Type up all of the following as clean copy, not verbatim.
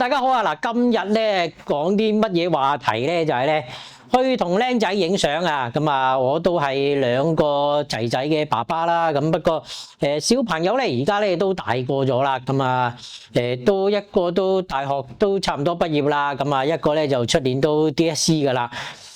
大家好啊！嗱，今日咧講啲乜嘢話題咧？就係咧去同僆仔影相啊！咁啊，我都係兩個仔仔嘅爸爸啦。咁不過小朋友咧而家咧都大個咗啦。咁啊都一個都大學都差唔多畢業啦。咁啊一個咧就出年都 DSE 噶啦。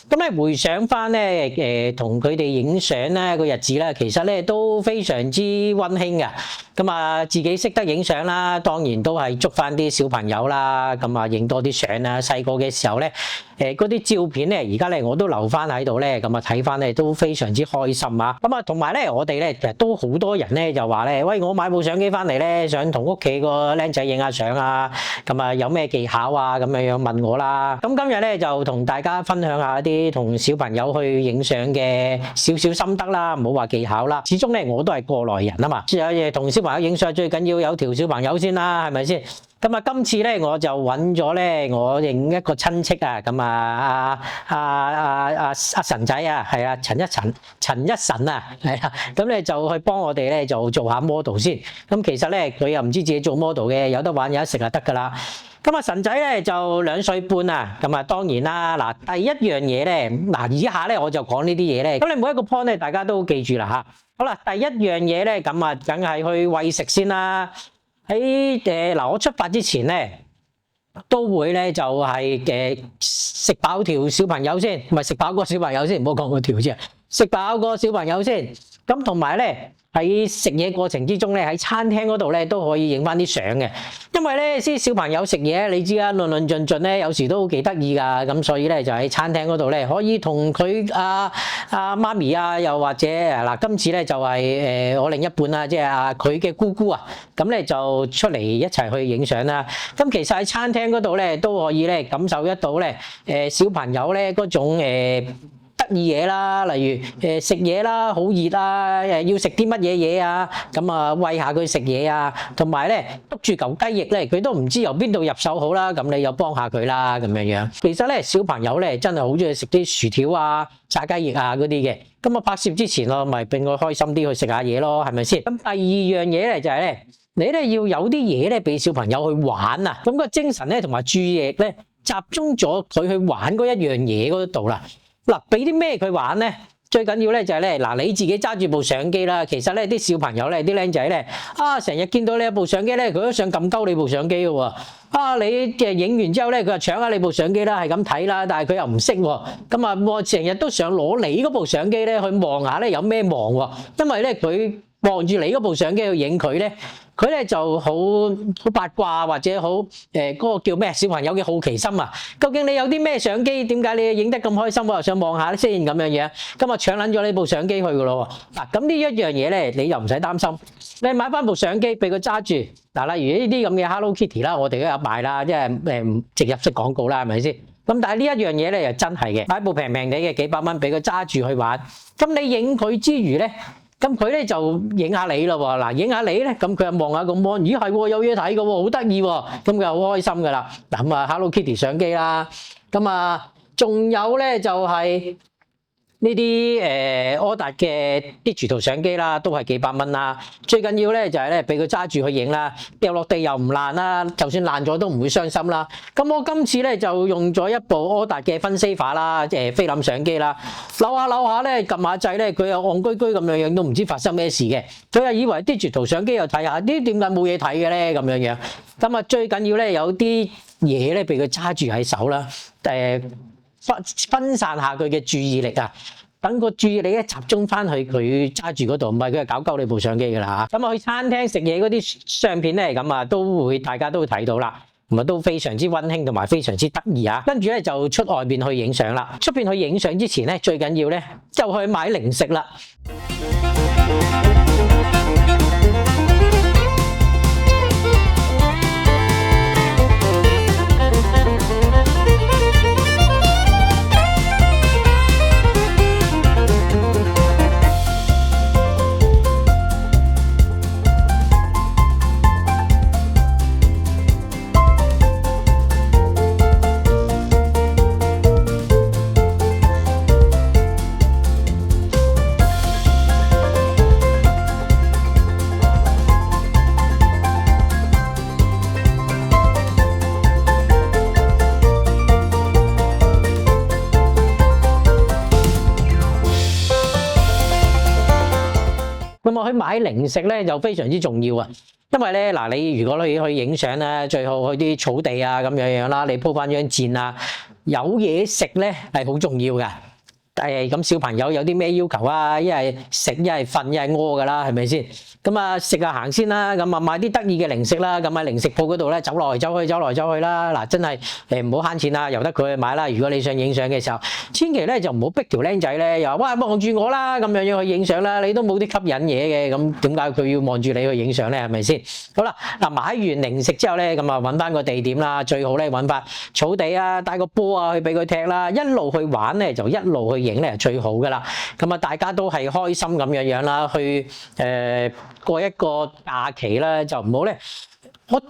咁咧回想翻咧同佢哋影相咧個日子咧，其實咧都非常之溫馨嘅。咁啊自己識得影相啦，當然都係捉翻啲小朋友啦，咁啊影多啲相啦。細個嘅時候咧，嗰啲照片咧，而家咧我都留翻喺度咧，咁啊睇翻咧都非常之開心啊！咁啊同埋咧，我哋咧其實都好多人咧就話咧，喂，我買部相機翻嚟咧，想同屋企個僆仔影下相啊，咁啊有咩技巧啊咁樣問我啦。咁今日咧就同大家分享下一啲同小朋友去影相嘅少少心得啦，唔好話技巧啦。始終咧我都係過來人啊嘛，有嘢同小朋友影相最緊要有條小朋友先啦，係咪先？咁啊，今次咧我就揾咗咧我認一個親戚啊，咁啊阿神仔啊，係啊陳一晨啊，係啊，咁咧就去幫我哋咧就做下 model 先。咁其實咧佢又唔知自己做 model 嘅，有得玩有得食就得噶啦。咁啊神仔咧就2歲半啊，咁啊當然啦，嗱第一樣嘢咧，嗱以下咧我就講呢啲嘢咧，咁你每一個 point 咧大家都記住啦嚇。好啦，第一樣嘢咧，咁啊梗係去餵食先啦。喺嗱我出發之前咧，都會咧就係食飽條小朋友先，唔係食飽個小朋友先，唔好講個條先，食飽個小朋友先。咁同埋咧喺食嘢過程之中咧，喺餐廳嗰度咧都可以影翻啲相嘅，因為咧啲小朋友食嘢你知啦，論論盡盡咧，有時都幾得意㗎，咁所以咧就喺餐廳嗰度咧可以同佢媽咪啊，又或者嗱今次咧就係我另一半啊，即係佢嘅姑姑啊，咁咧就出嚟一齊去影相啦。咁其實喺餐廳嗰度咧都可以咧感受得到咧小朋友咧嗰種得意嘢啦，例如食嘢啦，好熱啦，要食啲乜嘢嘢啊，咁啊餵下佢食嘢啊，同埋咧篤住嚿雞翼咧，佢都唔知由邊度入手好啦，咁你又幫下佢啦，咁樣樣。其實咧小朋友咧真係好中意食啲薯條啊、炸雞翼啊嗰啲嘅，咁啊拍攝之前咯，咪俾佢開心啲去食下嘢咯，係咪先？咁第二樣嘢咧就係咧，你咧要有啲嘢咧俾小朋友去玩啊，咁個精神咧同埋注意力咧集中咗佢去玩嗰一樣嘢嗰度啦。嗱，俾啲咩佢玩咧？最緊要咧就係咧，嗱你自己揸住部相機啦。其實咧啲小朋友咧，啲僆仔咧，成日見到你有部相機咧，佢都想撳鳩你部相機嘅喎。你影完之後咧，佢就搶下你部相機啦，係咁睇啦，但係佢又唔識喎。咁啊，我成日都想攞你嗰部相機咧去望下咧有咩望喎，因為咧佢望住你嗰部相機去影佢咧。佢咧就好八卦或者好嗰個叫咩小朋友嘅好奇心啊！究竟你有啲咩相機？點解你影得咁開心？我又想望下先咁樣嘢。咁啊搶撚咗你部相機去噶咯喎！嗱，咁呢一樣嘢咧，你又唔使擔心。你買翻部相機俾佢揸住。嗱，例如呢啲咁嘅 Hello Kitty 啦，我哋都有賣啦，即係植入式廣告啦，係咪先？咁但係呢一樣嘢咧又真係嘅，買部平平地嘅幾百蚊俾佢揸住去玩。咁你影佢之餘咧？咁佢咧就影下你咯喎，嗱影下你咧，咁佢又望下個 mon， 咦係喎有嘢睇嘅喎，好得意喎，咁佢又好開心噶啦。嗱咁啊 Hello Kitty 相機啦，咁啊仲有咧就係呢啲柯達嘅digital相機啦，都係幾百蚊啦。最緊要咧就係咧俾佢揸住去影啦，掉落地又唔爛啦，就算爛咗都唔會傷心啦。咁我今次咧就用咗一部柯達嘅分 saver 啦，菲林相機啦，扭下咧撳下掣咧，佢又戇居居咁樣樣，都唔知發生咩事嘅。佢又以為digital相機又睇下，點解冇嘢睇嘅咧咁樣樣。咁啊最緊要咧有啲嘢咧俾佢揸住喺手啦，分散下佢嘅注意力啊，等個注意力咧集中翻去佢揸住嗰度，唔係佢係搞鳩你部相機噶啦嚇。咁啊去餐廳食嘢嗰啲相片咧，咁啊都會大家都會睇到啦，咁啊都非常之溫馨同埋非常之得意啊。跟住咧就出外邊去影相啦。出邊去影相之前咧，最緊要咧就去買零食啦。咁啊，去買零食咧就非常之重要啊！因為咧嗱，你如果你去影相咧，最好去啲草地啊咁樣啦，你鋪翻張墊啊，有嘢食咧係好重要嘅。咁小朋友有啲咩要求啊？一係食，一係瞓，一係屙噶啦，係咪先？咁啊食啊行先啦，咁啊買啲得意嘅零食啦，咁喺零食鋪嗰度咧走來走去啦。嗱，真係唔好慳錢啦，由得佢去買啦。如果你想影相嘅時候，千祈咧就唔好逼條僆仔咧，又話哇望住我啦，咁樣去影相啦，你都冇啲吸引嘢嘅，咁點解佢要望住你去影相咧？係咪先？好啦，嗱買完零食之後咧，咁啊揾翻個地點啦，最好咧揾翻草地啊，帶個波啊去俾佢踢啦，一路去玩咧就一路去影咧係最好噶啦。咁啊大家都係開心咁樣啦，去過一個假期啦，就唔好咧，我特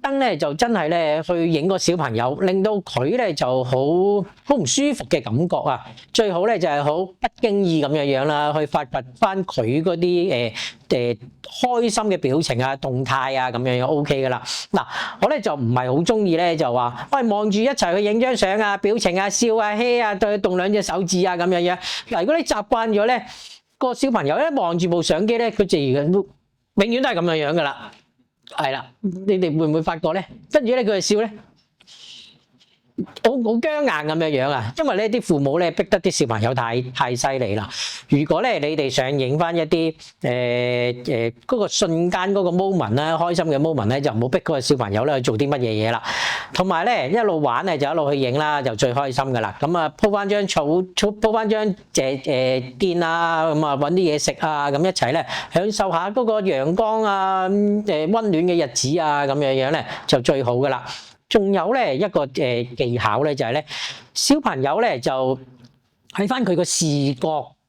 登咧就真係咧去影個小朋友，令到佢咧就好唔舒服嘅感覺啊！最好咧就係好不經意咁樣啦，去發掘翻佢嗰啲開心嘅表情啊、動態啊咁樣 OK 噶啦。嗱，我咧就唔係好中意咧就話，喂望住一齊去影張相啊、表情啊、笑啊、嘿啊、對動兩隻手指啊咁樣。嗱，如果你習慣咗咧，個小朋友一望住部相機咧，佢自然永遠都係咁樣噶啦，係啦，你哋會唔會發覺咧？跟住咧佢就笑咧，好僵硬咁樣啊！因為咧啲父母咧逼得啲小朋友太犀利啦。如果咧你哋想影翻一啲嗰個瞬間嗰個 moment 咧，開心嘅 moment 咧，就唔好逼嗰個小朋友咧去做啲乜嘢嘢啦。同埋咧一路玩咧就一路去影啦，就最開心噶啦。咁啊鋪翻張草，鋪翻張墊啊，咁啊揾啲嘢食啊，咁一齊咧享受下嗰個陽光啊，溫暖嘅日子啊，咁樣咧就最好噶啦。仲有咧一個技巧咧就係咧，小朋友咧就喺翻佢個視覺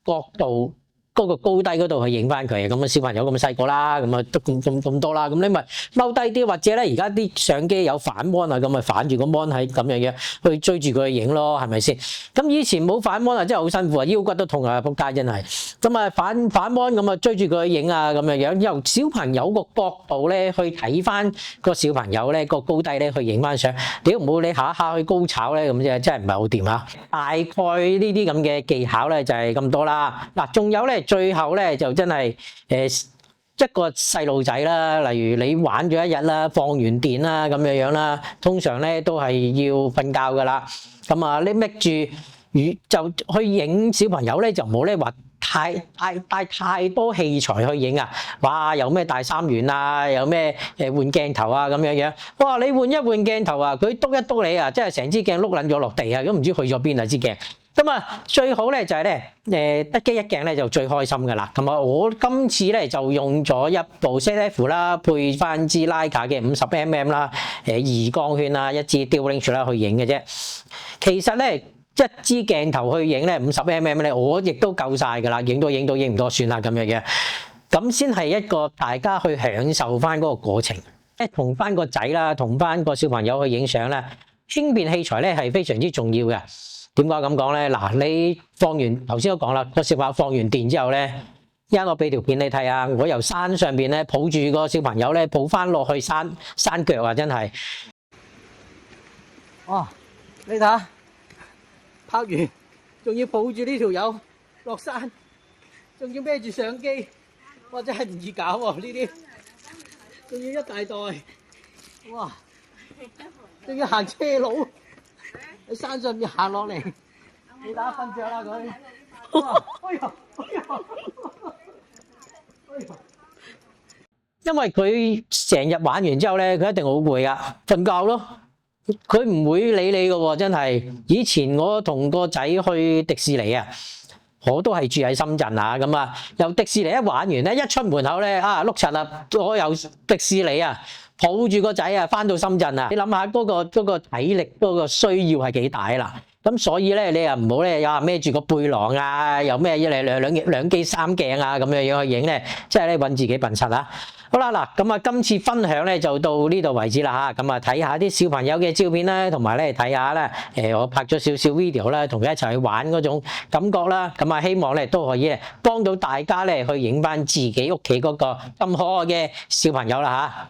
角度嗰個高低嗰度去影翻佢。咁啊小朋友咁細個啦，咁啊得咁多啦，咁你咪踎低啲，或者咧而家啲相機有反 mon 啊，咁咪反住個 mon 喺咁樣去追住佢去影咯，係咪先？咁以前冇反 mon 啊，真係好辛苦啊，腰骨都痛啊，仆街真係。咁啊反 mon 咁啊追住佢去影啊，咁樣由小朋友個角度咧去睇翻個小朋友咧個高低咧去影翻相。屌唔好你下下去高炒咧，咁真係唔係好掂啊！大概呢啲咁嘅技巧咧就係咁多啦。嗱，仲有咧最後咧就真係一個細路仔啦，例如你玩咗一日啦，放完電啦咁樣啦，通常咧都係要瞓覺噶啦。咁啊你搣住就去影小朋友咧，就唔好咧話帶太多器材去影啊！哇，有咩大三元啊，有咩換鏡頭啊咁樣。哇，你換一換鏡頭啊，佢篤一篤你啊，真係成支鏡碌撚咗落地啊，咁唔知去咗邊啊支鏡。咁啊，最好咧就係咧得機一鏡咧就最開心噶啦。咁啊，我今次咧就用咗一部 ZF 啦，配翻支 Leica 嘅50mm 啦，二光圈啦，一支 Dual Range 啦去影嘅啫。其實咧一支鏡頭去影咧50mm咧，我亦都夠晒噶啦，影到影唔多算啦咁樣。咁先係一個大家去享受翻嗰個過程。同翻個仔啦，同翻個小朋友去影相啦，輕便器材咧係非常之重要嘅。點解咁講咧？嗱，你放完頭先都講啦，個小朋友放完電之後咧，依家我俾條片你睇下，我由山上邊咧抱住個小朋友咧，抱翻落去山腳啊，真係。哇！你睇下，拍完仲要抱住呢條友落山，仲要孭住相機，哇！真係唔易搞喎呢啲，仲要一大袋，哇！仲要行車路。喺山上面行落嚟，你打瞓着啦佢。因為佢成日玩完之後咧，佢一定好攰噶，瞓覺咯。佢唔會理你噶喎，真係。以前我同個仔去迪士尼啊，我都係住喺深圳啊，咁啊，由迪士尼一玩完咧，一出門口咧啊碌柒啦，我由迪士尼啊。抱住個仔啊，翻到深圳啊！你諗下嗰個體力嗰個需要係幾大啦？咁所以咧，你又唔好咧，又孭住個背囊啊，又咩一嚟兩機三鏡啊，咁樣去影咧，即係咧揾自己笨柒啊！好啦，嗱，咁啊，今次分享咧就到呢度為止啦嚇。咁啊，睇下啲小朋友嘅照片啦，同埋咧睇下咧，我拍咗少少 video 啦，同佢一齊去玩嗰種感覺啦。咁啊，希望咧都可以幫到大家咧去影翻自己屋企嗰個咁可愛嘅小朋友啦嚇。